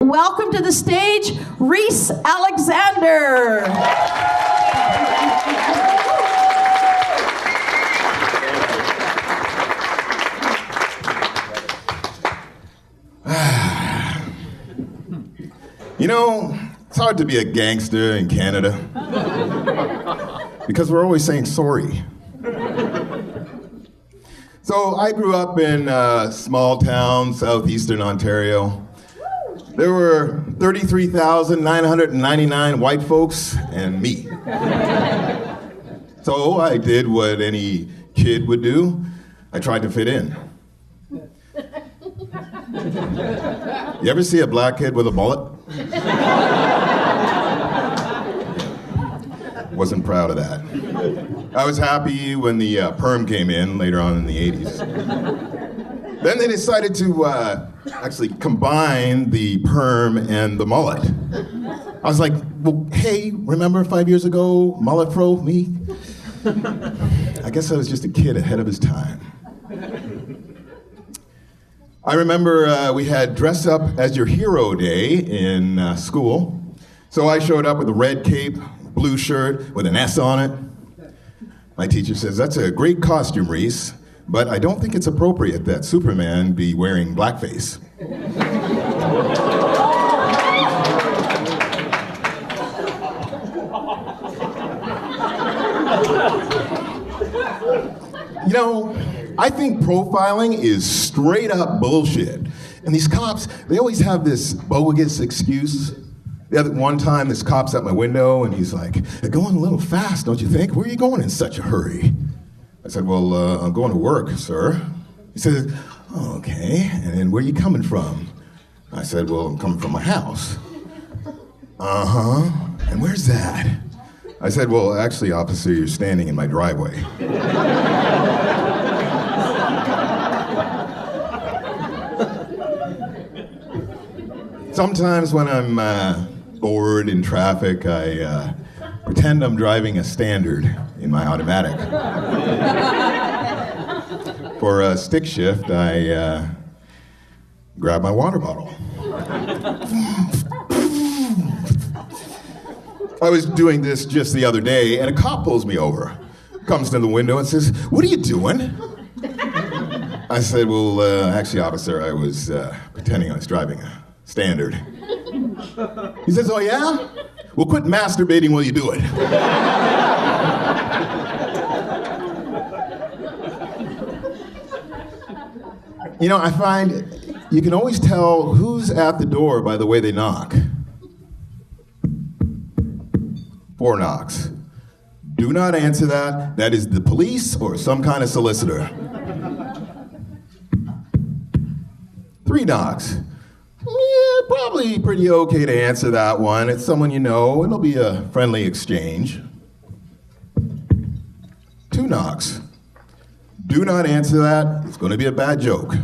welcome to the stage, Reese Alexander. You know, it's hard to be a gangster in Canada because we're always saying sorry. So I grew up in a small town, southeastern Ontario. There were 33,999 white folks and me. So I did what any kid would do. I tried to fit in. You ever see a black kid with a mullet? Wasn't proud of that. I was happy when the perm came in later on in the 80s. Then they decided to actually combine the perm and the mullet. I was like, well, hey, remember 5 years ago, mullet fro, me? I guess I was just a kid ahead of his time. I remember we had dress up as your hero day in school. So I showed up with a red cape, blue shirt with an S on it. My teacher says, that's a great costume, Reese, but I don't think it's appropriate that Superman be wearing blackface. You know, I think profiling is straight up bullshit. And these cops, they always have this bogus excuse. The other one time, this cop's at my window and he's like, "You're going a little fast, don't you think? Where are you going in such a hurry?" I said, "Well, I'm going to work, sir." He says, "Oh, okay, and where are you coming from?" I said, "Well, I'm coming from my house." "Uh-huh, and where's that?" I said, "Well, actually, officer, you're standing in my driveway." Sometimes when I'm bored in traffic, I pretend I'm driving a Standard in my automatic. For a stick shift, I grab my water bottle. I was doing this just the other day, and a cop pulls me over, comes to the window and says, "What are you doing?" I said, "Well, actually, officer, I was pretending I was driving a Standard." He says, "Oh, yeah? Well, quit masturbating while you do it." You know, I find you can always tell who's at the door by the way they knock. 4 knocks. Do not answer that. That is the police or some kind of solicitor. 3 knocks. Yeah, probably pretty okay to answer that one. It's someone you know. It'll be a friendly exchange. 2 knocks. Do not answer that. It's going to be a bad joke.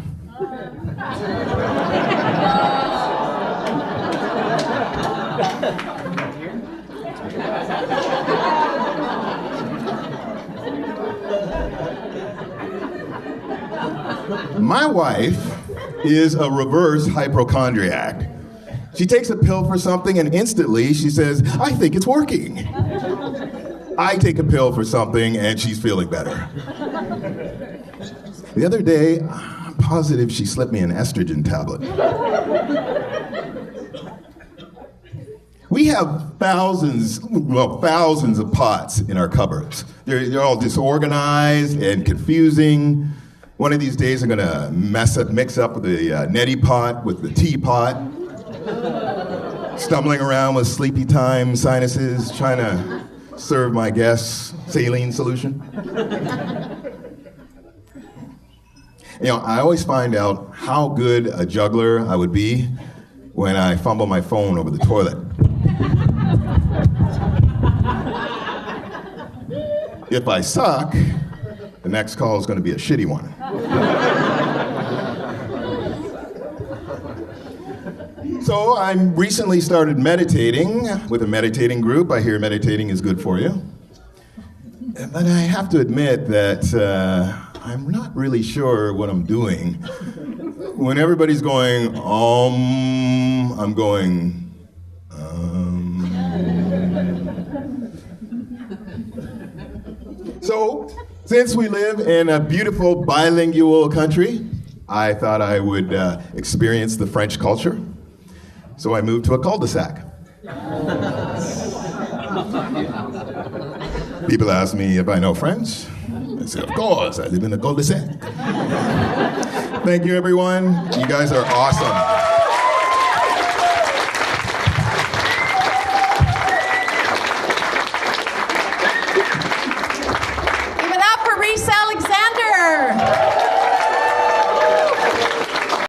My wife is a reverse hypochondriac. She takes a pill for something and instantly she says, "I think it's working." I take a pill for something and she's feeling better. The other day, I'm positive she slipped me an estrogen tablet. We have thousands of pots in our cupboards. They're all disorganized and confusing. One of these days I'm gonna mix up the neti pot with the teapot. Stumbling around with sleepy time sinuses, trying to serve my guests saline solution. You know, I always find out how good a juggler I would be when I fumble my phone over the toilet. If I suck, the next call is going to be a shitty one. So I recently started meditating with a meditating group. I hear meditating is good for you. But I have to admit that I'm not really sure what I'm doing. When everybody's going, home, I'm going, So, since we live in a beautiful bilingual country, I thought I would experience the French culture. So I moved to a cul-de-sac. People ask me if I know French. I say, of course, I live in a cul-de-sac. Thank you, everyone. You guys are awesome.